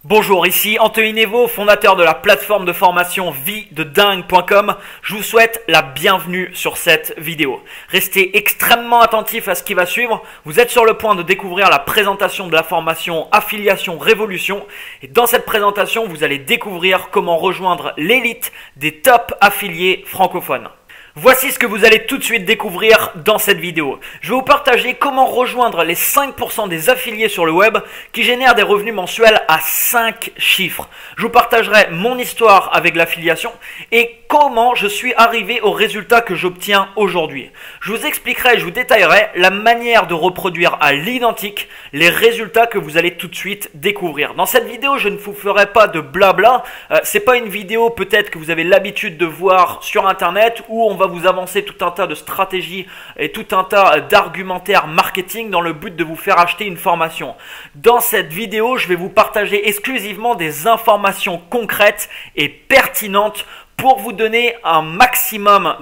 Bonjour, ici Anthony Nevo, fondateur de la plateforme de formation viededingue.com. Je vous souhaite la bienvenue sur cette vidéo. Restez extrêmement attentifs à ce qui va suivre. Vous êtes sur le point de découvrir la présentation de la formation Affiliation Révolution. Et dans cette présentation, vous allez découvrir comment rejoindre l'élite des top affiliés francophones. Voici ce que vous allez tout de suite découvrir dans cette vidéo. Je vais vous partager comment rejoindre les 5% des affiliés sur le web qui génèrent des revenus mensuels à 5 chiffres. Je vous partagerai mon histoire avec l'affiliation et comment je suis arrivé au résultat que j'obtiens aujourd'hui. Je vous expliquerai, je vous détaillerai la manière de reproduire à l'identique les résultats que vous allez tout de suite découvrir. Dans cette vidéo, je ne vous ferai pas de blabla. C'est pas une vidéo peut-être que vous avez l'habitude de voir sur internet où on va vous avancer tout un tas de stratégies et tout un tas d'argumentaires marketing dans le but de vous faire acheter une formation. Dans cette vidéo, je vais vous partager exclusivement des informations concrètes et pertinentes pour vous donner un maximum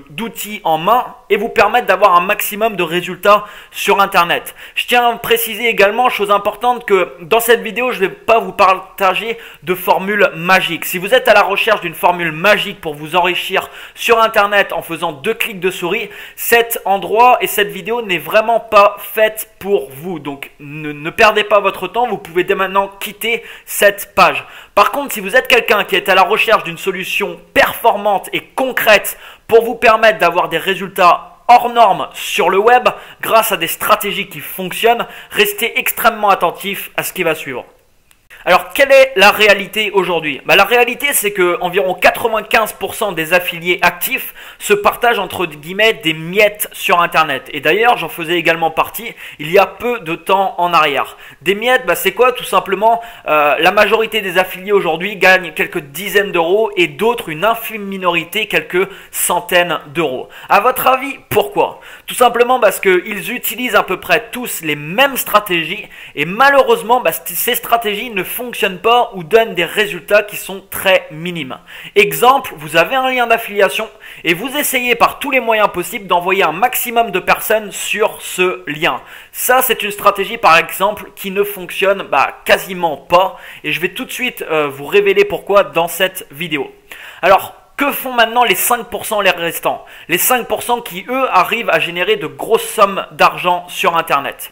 d'outils en main et vous permettre d'avoir un maximum de résultats sur Internet. Je tiens à préciser également, chose importante, que dans cette vidéo, je ne vais pas vous partager de formule magique. Si vous êtes à la recherche d'une formule magique pour vous enrichir sur Internet en faisant 2 clics de souris, cet endroit et cette vidéo n'est vraiment pas faite pour vous. Donc ne perdez pas votre temps, vous pouvez dès maintenant quitter cette page. Par contre, si vous êtes quelqu'un qui est à la recherche d'une solution performante et concrète pour vous permettre d'avoir des résultats hors normes sur le web grâce à des stratégies qui fonctionnent, restez extrêmement attentif à ce qui va suivre. Alors, quelle est la réalité aujourd'hui? La réalité, c'est que environ 95% des affiliés actifs se partagent entre guillemets des miettes sur Internet. Et d'ailleurs, j'en faisais également partie il y a peu de temps en arrière. Des miettes, c'est quoi? Tout simplement, la majorité des affiliés aujourd'hui gagnent quelques dizaines d'euros et d'autres, une infime minorité, quelques centaines d'euros. À votre avis, pourquoi? Tout simplement parce qu'ils utilisent à peu près tous les mêmes stratégies et malheureusement, ces stratégies ne fonctionnent pas ou donnent des résultats qui sont très minimes. Exemple, vous avez un lien d'affiliation et vous essayez par tous les moyens possibles d'envoyer un maximum de personnes sur ce lien. Ça, c'est une stratégie par exemple qui ne fonctionne quasiment pas et je vais tout de suite vous révéler pourquoi dans cette vidéo. Alors, que font maintenant les 5% les restants? Les 5% qui, eux, arrivent à générer de grosses sommes d'argent sur Internet.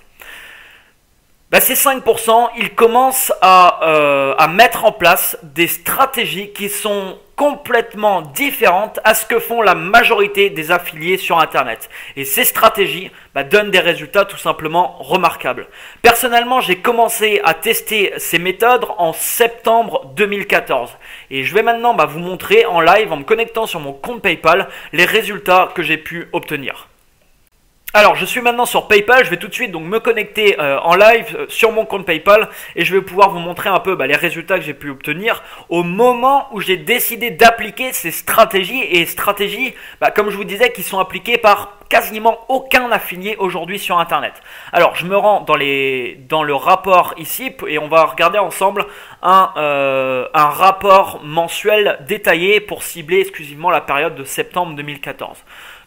Ces 5%, ils commencent à mettre en place des stratégies qui sont complètement différentes à ce que font la majorité des affiliés sur Internet. Et ces stratégies donnent des résultats tout simplement remarquables. Personnellement, j'ai commencé à tester ces méthodes en septembre 2014. Et je vais maintenant vous montrer en live, en me connectant sur mon compte PayPal, les résultats que j'ai pu obtenir. Alors, je suis maintenant sur PayPal, je vais tout de suite donc me connecter en live sur mon compte PayPal et je vais pouvoir vous montrer un peu les résultats que j'ai pu obtenir au moment où j'ai décidé d'appliquer ces stratégies et stratégies, comme je vous disais, qui sont appliquées par quasiment aucun affilié aujourd'hui sur Internet. Alors, je me rends dans le rapport ici et on va regarder ensemble un rapport mensuel détaillé pour cibler exclusivement la période de septembre 2014.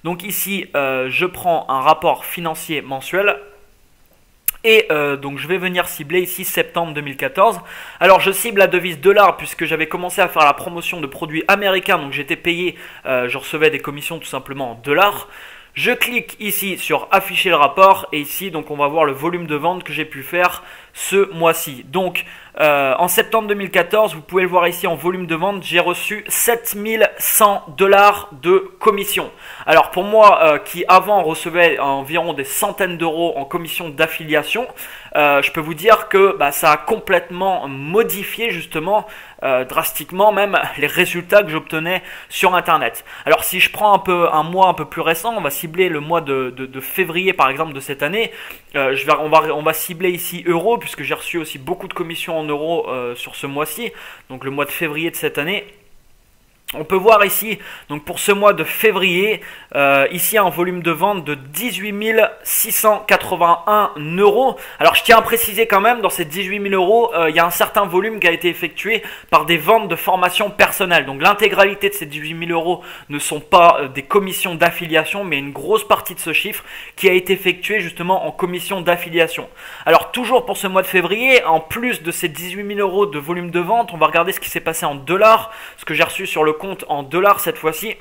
Donc ici, je prends un rapport financier mensuel et donc je vais venir cibler ici septembre 2014. Alors je cible la devise dollar puisque j'avais commencé à faire la promotion de produits américains, donc j'étais payé, je recevais des commissions tout simplement en dollars. Je clique ici sur afficher le rapport et ici donc on va voir le volume de vente que j'ai pu faire ce mois-ci. Donc en septembre 2014, vous pouvez le voir ici en volume de vente, j'ai reçu 7100 $ de commission. Alors pour moi qui avant recevais environ des centaines d'euros en commission d'affiliation, je peux vous dire que ça a complètement modifié justement drastiquement même les résultats que j'obtenais sur Internet. Alors si je prends un mois un peu plus récent, on va cibler le mois de février par exemple de cette année, on va cibler ici euros puisque j'ai reçu aussi beaucoup de commissions en euros sur ce mois-ci, donc le mois de février de cette année. On peut voir ici, donc pour ce mois de février, ici un volume de vente de 18 681 €. Alors je tiens à préciser quand même, dans ces 18 000 €, il y a un certain volume qui a été effectué par des ventes de formation personnelle. Donc l'intégralité de ces 18 000 € ne sont pas des commissions d'affiliation, mais une grosse partie de ce chiffre qui a été effectué justement en commission d'affiliation. Alors toujours pour ce mois de février, en plus de ces 18 000 € de volume de vente, on va regarder ce qui s'est passé en dollars, ce que j'ai reçu sur le compte en dollars cette fois-ci.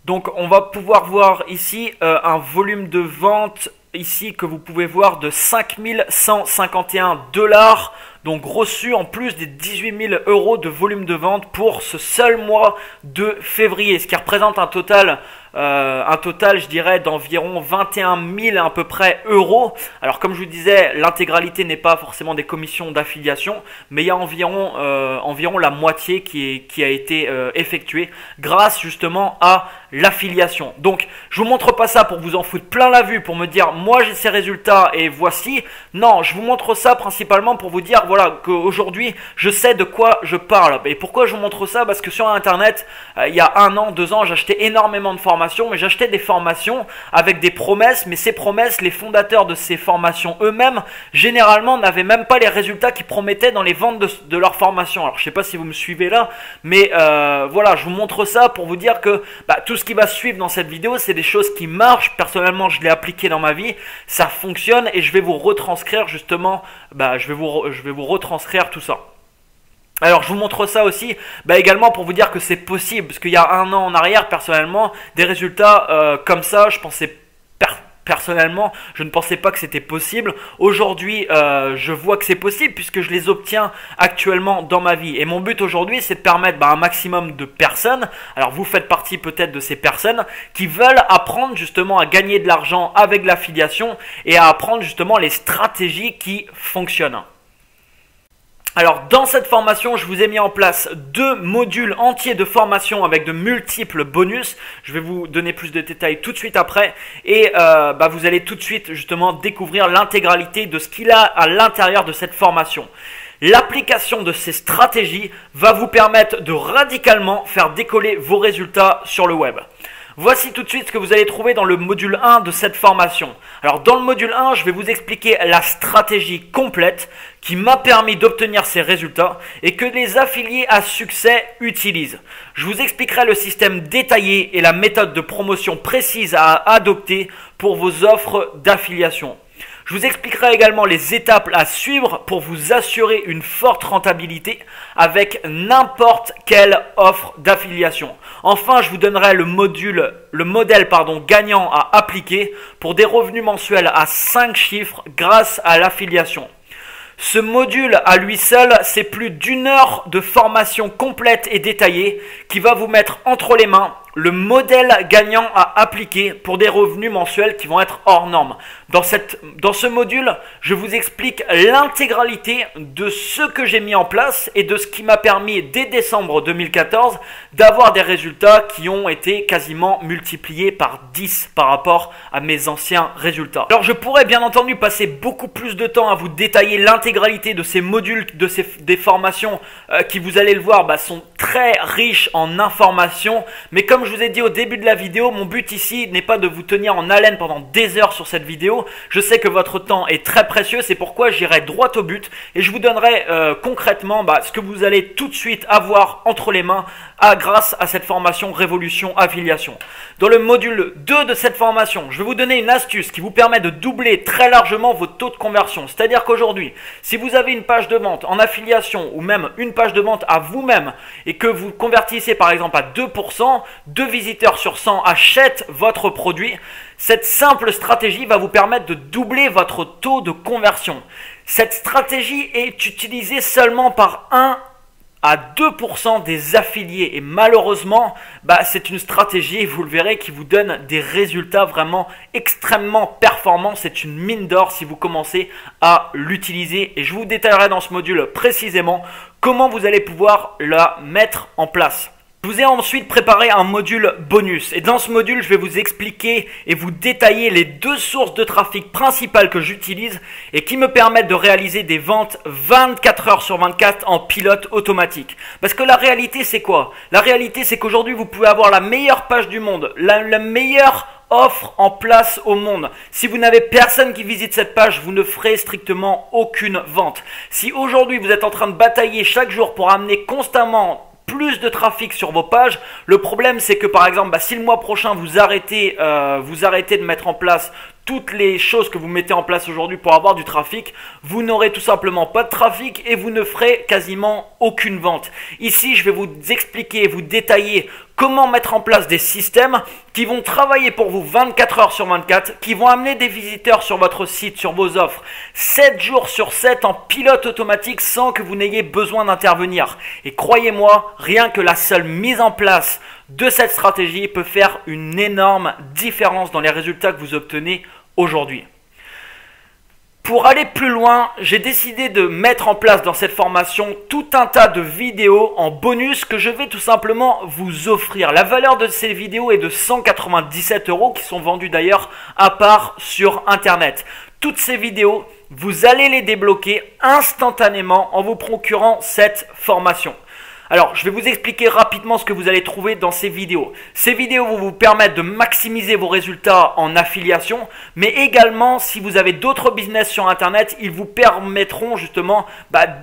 Donc on va pouvoir voir ici un volume de vente ici que vous pouvez voir de 5 151 $, donc reçu en plus des 18 000 € de volume de vente pour ce seul mois de février, ce qui représente un total je dirais d'environ 21 000 à peu près euros. Alors comme je vous disais, l'intégralité n'est pas forcément des commissions d'affiliation, mais il y a environ la moitié qui a été effectuée grâce justement à l'affiliation. Donc je vous montre pas ça pour vous en foutre plein la vue, pour me dire moi j'ai ces résultats et voici. Non, je vous montre ça principalement pour vous dire voilà qu'aujourd'hui je sais de quoi je parle. Et pourquoi je vous montre ça? Parce que sur internet, il y a 1 an, 2 ans, j'achetais énormément de formations, mais j'achetais des formations avec des promesses, mais ces promesses, les fondateurs de ces formations eux-mêmes, généralement n'avaient même pas les résultats qu'ils promettaient dans les ventes de leurs formations. Alors je sais pas si vous me suivez là, mais voilà, je vous montre ça pour vous dire que tout ce qui va suivre dans cette vidéo, c'est des choses qui marchent. Personnellement, je l'ai appliqué dans ma vie, ça fonctionne et je vais vous retranscrire justement, je vais vous retranscrire tout ça. Alors je vous montre ça aussi également pour vous dire que c'est possible, parce qu'il y a 1 an en arrière, personnellement, des résultats comme ça, personnellement, je ne pensais pas que c'était possible. Aujourd'hui, je vois que c'est possible puisque je les obtiens actuellement dans ma vie. Et mon but aujourd'hui, c'est de permettre un maximum de personnes, alors vous faites partie peut-être de ces personnes, qui veulent apprendre justement à gagner de l'argent avec l'affiliation et à apprendre justement les stratégies qui fonctionnent. Alors dans cette formation, je vous ai mis en place 2 modules entiers de formation avec de multiples bonus. Je vais vous donner plus de détails tout de suite après. Et vous allez tout de suite justement découvrir l'intégralité de ce qu'il a à l'intérieur de cette formation. L'application de ces stratégies va vous permettre de radicalement faire décoller vos résultats sur le web. Voici tout de suite ce que vous allez trouver dans le module 1 de cette formation. Alors dans le module 1, je vais vous expliquer la stratégie complète qui m'a permis d'obtenir ces résultats et que les affiliés à succès utilisent. Je vous expliquerai le système détaillé et la méthode de promotion précise à adopter pour vos offres d'affiliation. Je vous expliquerai également les étapes à suivre pour vous assurer une forte rentabilité avec n'importe quelle offre d'affiliation. Enfin, je vous donnerai le modèle gagnant à appliquer pour des revenus mensuels à 5 chiffres grâce à l'affiliation. Ce module à lui seul, c'est plus d'1 heure de formation complète et détaillée qui va vous mettre entre les mains le modèle gagnant à appliquer pour des revenus mensuels qui vont être hors normes. Dans ce module, je vous explique l'intégralité de ce que j'ai mis en place et de ce qui m'a permis dès décembre 2014 d'avoir des résultats qui ont été quasiment multipliés par 10 par rapport à mes anciens résultats. Alors je pourrais bien entendu passer beaucoup plus de temps à vous détailler l'intégralité de ces modules, des formations qui, vous allez le voir, sont très riches en informations, mais comme je vous ai dit au début de la vidéo, mon but ici n'est pas de vous tenir en haleine pendant des heures sur cette vidéo. Je sais que votre temps est très précieux, c'est pourquoi j'irai droit au but et je vous donnerai concrètement ce que vous allez tout de suite avoir entre les mains grâce à cette formation Révolution Affiliation. Dans le module 2 de cette formation, je vais vous donner une astuce qui vous permet de doubler très largement vos taux de conversion. C'est-à-dire qu'aujourd'hui, si vous avez une page de vente en affiliation ou même une page de vente à vous-même et que vous convertissez par exemple à 2%, 2 visiteurs sur 100 achètent votre produit, cette simple stratégie va vous permettre de doubler votre taux de conversion. Cette stratégie est utilisée seulement par 1 à 2% des affiliés et malheureusement, c'est une stratégie, vous le verrez, qui vous donne des résultats vraiment extrêmement performants. C'est une mine d'or si vous commencez à l'utiliser et je vous détaillerai dans ce module précisément comment vous allez pouvoir la mettre en place. Je vous ai ensuite préparé un module bonus et dans ce module, je vais vous expliquer et vous détailler les 2 sources de trafic principales que j'utilise et qui me permettent de réaliser des ventes 24 heures sur 24 en pilote automatique. Parce que la réalité, c'est quoi? La réalité, c'est qu'aujourd'hui, vous pouvez avoir la meilleure page du monde, la meilleure offre en place au monde. Si vous n'avez personne qui visite cette page, vous ne ferez strictement aucune vente. Si aujourd'hui, vous êtes en train de batailler chaque jour pour amener constamment plus de trafic sur vos pages, le problème c'est que par exemple si le mois prochain vous arrêtez de mettre en place toutes les choses que vous mettez en place aujourd'hui pour avoir du trafic, vous n'aurez tout simplement pas de trafic et vous ne ferez quasiment aucune vente. Ici, je vais vous expliquer, vous détailler comment mettre en place des systèmes qui vont travailler pour vous 24 heures sur 24, qui vont amener des visiteurs sur votre site, sur vos offres, 7 jours sur 7 en pilote automatique sans que vous n'ayez besoin d'intervenir. Et croyez-moi, rien que la seule mise en place de cette stratégie peut faire une énorme différence dans les résultats que vous obtenez aujourd'hui. Pour aller plus loin, j'ai décidé de mettre en place dans cette formation tout un tas de vidéos en bonus que je vais tout simplement vous offrir. La valeur de ces vidéos est de 197 € qui sont vendues d'ailleurs à part sur Internet. Toutes ces vidéos, vous allez les débloquer instantanément en vous procurant cette formation. Alors, je vais vous expliquer rapidement ce que vous allez trouver dans ces vidéos. Ces vidéos vont vous permettre de maximiser vos résultats en affiliation, mais également, si vous avez d'autres business sur Internet, ils vous permettront justement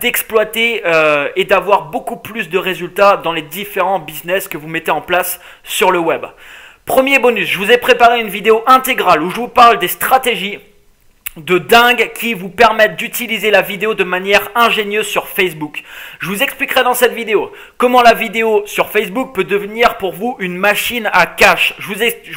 d'exploiter et d'avoir beaucoup plus de résultats dans les différents business que vous mettez en place sur le web. Premier bonus, je vous ai préparé une vidéo intégrale où je vous parle des stratégies de dingue qui vous permettent d'utiliser la vidéo de manière ingénieuse sur Facebook. Je vous expliquerai dans cette vidéo comment la vidéo sur Facebook peut devenir pour vous une machine à cash. Je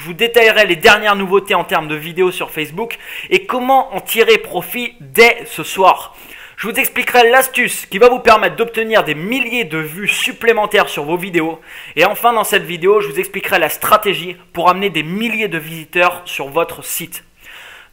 vous détaillerai les dernières nouveautés en termes de vidéos sur Facebook et comment en tirer profit dès ce soir. Je vous expliquerai l'astuce qui va vous permettre d'obtenir des milliers de vues supplémentaires sur vos vidéos. Et enfin, dans cette vidéo, je vous expliquerai la stratégie pour amener des milliers de visiteurs sur votre site.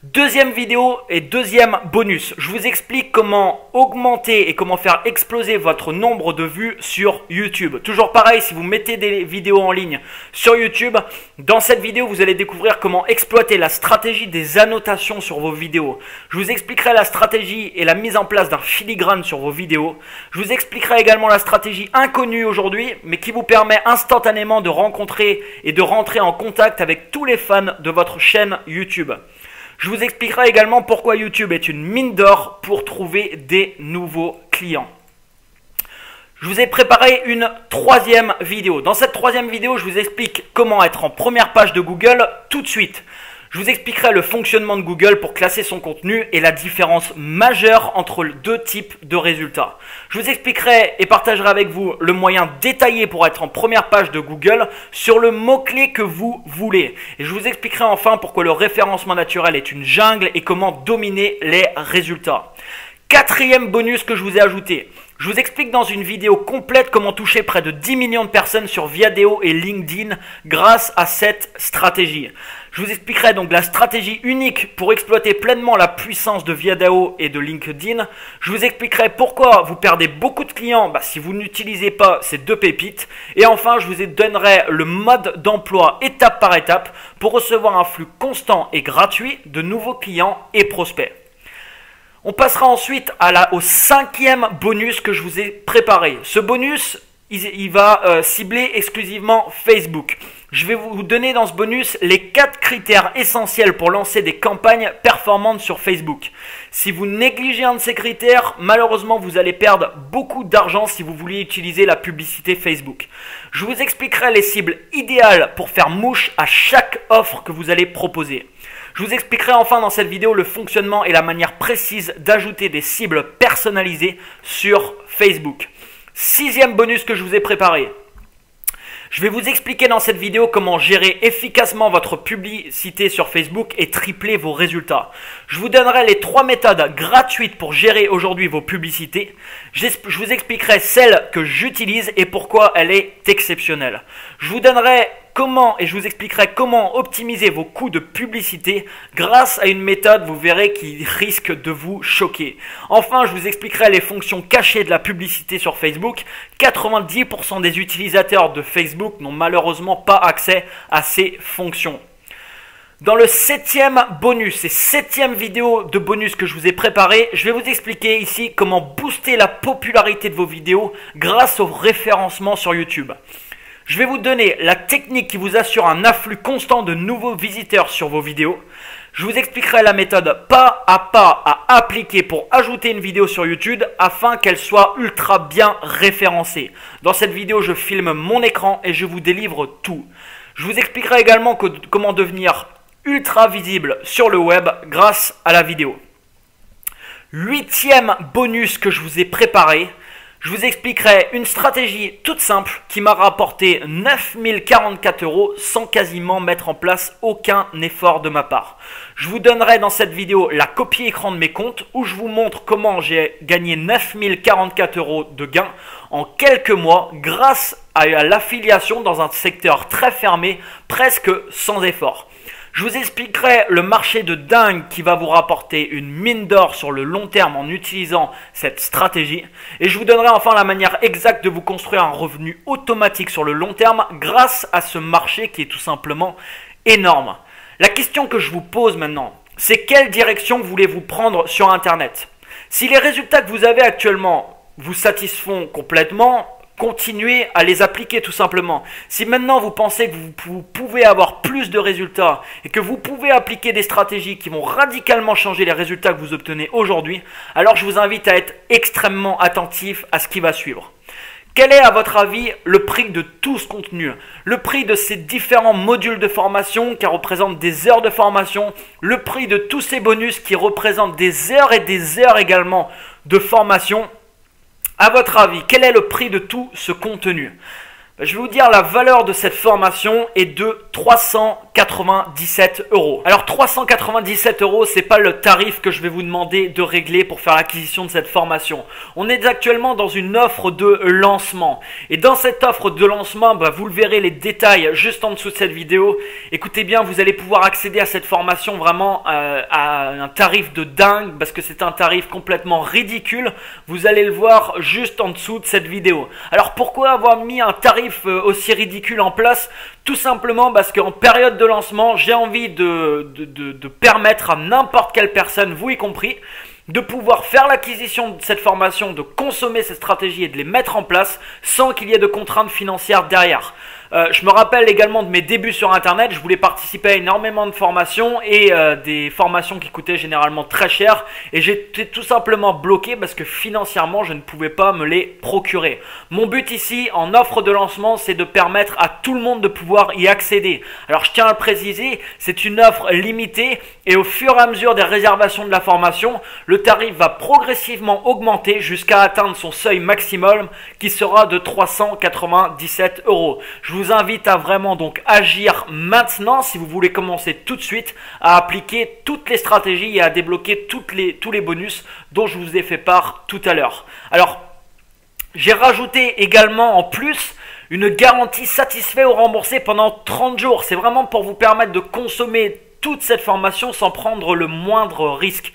Deuxième vidéo et deuxième bonus, je vous explique comment augmenter et comment faire exploser votre nombre de vues sur YouTube. Toujours pareil, si vous mettez des vidéos en ligne sur YouTube, dans cette vidéo, vous allez découvrir comment exploiter la stratégie des annotations sur vos vidéos. Je vous expliquerai la stratégie et la mise en place d'un filigrane sur vos vidéos. Je vous expliquerai également la stratégie inconnue aujourd'hui, mais qui vous permet instantanément de rencontrer et de rentrer en contact avec tous les fans de votre chaîne YouTube. Je vous expliquerai également pourquoi YouTube est une mine d'or pour trouver des nouveaux clients. Je vous ai préparé une troisième vidéo. Dans cette troisième vidéo, je vous explique comment être en première page de Google tout de suite. Je vous expliquerai le fonctionnement de Google pour classer son contenu et la différence majeure entre deux types de résultats. Je vous expliquerai et partagerai avec vous le moyen détaillé pour être en première page de Google sur le mot-clé que vous voulez. Et je vous expliquerai enfin pourquoi le référencement naturel est une jungle et comment dominer les résultats. Quatrième bonus que je vous ai ajouté. Je vous explique dans une vidéo complète comment toucher près de 10 millions de personnes sur Viadeo et LinkedIn grâce à cette stratégie. Je vous expliquerai donc la stratégie unique pour exploiter pleinement la puissance de Viadeo et de LinkedIn. Je vous expliquerai pourquoi vous perdez beaucoup de clients si vous n'utilisez pas ces deux pépites. Et enfin, je vous donnerai le mode d'emploi étape par étape pour recevoir un flux constant et gratuit de nouveaux clients et prospects. On passera ensuite au cinquième bonus que je vous ai préparé. Ce bonus, il va cibler exclusivement Facebook. Je vais vous donner dans ce bonus les 4 critères essentiels pour lancer des campagnes performantes sur Facebook. Si vous négligez un de ces critères, malheureusement, vous allez perdre beaucoup d'argent si vous vouliez utiliser la publicité Facebook. Je vous expliquerai les cibles idéales pour faire mouche à chaque offre que vous allez proposer. Je vous expliquerai enfin dans cette vidéo le fonctionnement et la manière précise d'ajouter des cibles personnalisées sur Facebook. Sixième bonus que je vous ai préparé. Je vais vous expliquer dans cette vidéo comment gérer efficacement votre publicité sur Facebook et tripler vos résultats. Je vous donnerai les 3 méthodes gratuites pour gérer aujourd'hui vos publicités. Je vous expliquerai celle que j'utilise et pourquoi elle est exceptionnelle. Je vous donnerai comment et je vous expliquerai comment optimiser vos coûts de publicité grâce à une méthode, vous verrez, qui risque de vous choquer. Enfin, je vous expliquerai les fonctions cachées de la publicité sur Facebook. 90% des utilisateurs de Facebook n'ont malheureusement pas accès à ces fonctions. Dans le 7e bonus et 7e vidéo de bonus que je vous ai préparé, je vais vous expliquer ici comment booster la popularité de vos vidéos grâce au référencement sur YouTube. Je vais vous donner la technique qui vous assure un afflux constant de nouveaux visiteurs sur vos vidéos. Je vous expliquerai la méthode pas à appliquer pour ajouter une vidéo sur YouTube afin qu'elle soit ultra bien référencée. Dans cette vidéo, je filme mon écran et je vous délivre tout. Je vous expliquerai également comment devenir ultra visible sur le web grâce à la vidéo. 8e bonus que je vous ai préparé, je vous expliquerai une stratégie toute simple qui m'a rapporté 9044 € sans quasiment mettre en place aucun effort de ma part. Je vous donnerai dans cette vidéo la copie écran de mes comptes où je vous montre comment j'ai gagné 9044 € de gains en quelques mois grâce à l'affiliation dans un secteur très fermé, presque sans effort. Je vous expliquerai le marché de dingue qui va vous rapporter une mine d'or sur le long terme en utilisant cette stratégie. Et je vous donnerai enfin la manière exacte de vous construire un revenu automatique sur le long terme grâce à ce marché qui est tout simplement énorme. La question que je vous pose maintenant, c'est quelle direction voulez-vous prendre sur Internet? Si les résultats que vous avez actuellement vous satisfont complètement, continuez à les appliquer tout simplement. Si maintenant vous pensez que vous pouvez avoir plus de résultats et que vous pouvez appliquer des stratégies qui vont radicalement changer les résultats que vous obtenez aujourd'hui, alors je vous invite à être extrêmement attentif à ce qui va suivre. Quel est à votre avis le prix de tout ce contenu? Le prix de ces différents modules de formation qui représentent des heures de formation, le prix de tous ces bonus qui représentent des heures et des heures également de formation. À votre avis, quel est le prix de tout ce contenu? Je vais vous dire, la valeur de cette formation est de 397 €. Alors 397 €, c'est pas le tarif que je vais vous demander de régler pour faire l'acquisition de cette formation. On est actuellement dans une offre de lancement. Et dans cette offre de lancement, vous le verrez les détails juste en dessous de cette vidéo. Écoutez bien, vous allez pouvoir accéder à cette formation vraiment à un tarif de dingue parce que c'est un tarif complètement ridicule. Vous allez le voir juste en dessous de cette vidéo. Alors pourquoi avoir mis un tarif aussi ridicule en place? Tout simplement parce qu'en période de lancement, j'ai envie de permettre à n'importe quelle personne, vous y compris, de pouvoir faire l'acquisition de cette formation, de consommer cette stratégie et de les mettre en place sans qu'il y ait de contraintes financières derrière. Je me rappelle également de mes débuts sur Internet, je voulais participer à énormément de formations et des formations qui coûtaient généralement très cher et j'étais tout simplement bloqué parce que financièrement je ne pouvais pas me les procurer. Mon but ici en offre de lancement, c'est de permettre à tout le monde de pouvoir y accéder. Alors je tiens à le préciser, c'est une offre limitée et au fur et à mesure des réservations de la formation, le tarif va progressivement augmenter jusqu'à atteindre son seuil maximum qui sera de 397 €. Je vous invite à vraiment donc agir maintenant si vous voulez commencer tout de suite à appliquer toutes les stratégies et à débloquer tous les bonus dont je vous ai fait part tout à l'heure. Alors, j'ai rajouté également en plus une garantie satisfait ou remboursé pendant 30 jours. C'est vraiment pour vous permettre de consommer toute cette formation sans prendre le moindre risque.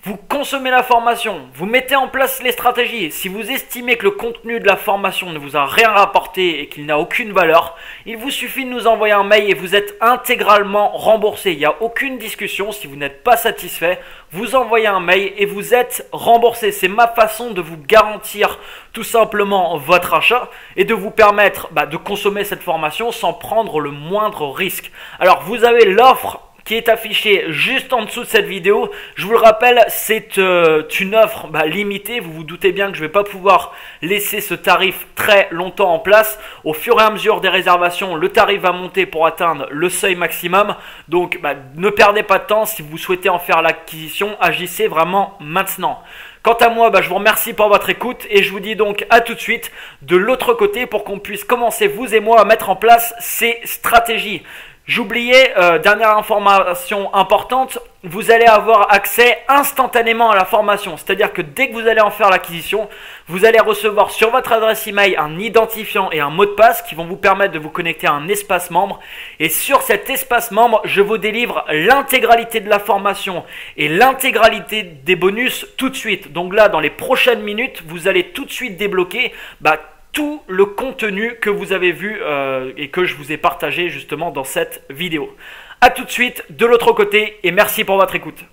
Vous consommez la formation, vous mettez en place les stratégies. Si vous estimez que le contenu de la formation ne vous a rien rapporté et qu'il n'a aucune valeur, il vous suffit de nous envoyer un mail et vous êtes intégralement remboursé. Il n'y a aucune discussion. Si vous n'êtes pas satisfait, vous envoyez un mail et vous êtes remboursé. C'est ma façon de vous garantir tout simplement votre achat et de vous permettre de consommer cette formation sans prendre le moindre risque. Alors vous avez l'offre qui est affiché juste en dessous de cette vidéo. Je vous le rappelle, c'est une offre limitée. Vous vous doutez bien que je ne vais pas pouvoir laisser ce tarif très longtemps en place. Au fur et à mesure des réservations, le tarif va monter pour atteindre le seuil maximum. Donc, ne perdez pas de temps. Si vous souhaitez en faire l'acquisition, agissez vraiment maintenant. Quant à moi, je vous remercie pour votre écoute et je vous dis donc à tout de suite de l'autre côté pour qu'on puisse commencer, vous et moi, à mettre en place ces stratégies. J'oubliais, dernière information importante, vous allez avoir accès instantanément à la formation. C'est-à-dire que dès que vous allez en faire l'acquisition, vous allez recevoir sur votre adresse email un identifiant et un mot de passe qui vont vous permettre de vous connecter à un espace membre. Et sur cet espace membre, je vous délivre l'intégralité de la formation et l'intégralité des bonus tout de suite. Donc là, dans les prochaines minutes, vous allez tout de suite débloquer tout le contenu que vous avez vu et que je vous ai partagé justement dans cette vidéo. A tout de suite de l'autre côté et merci pour votre écoute.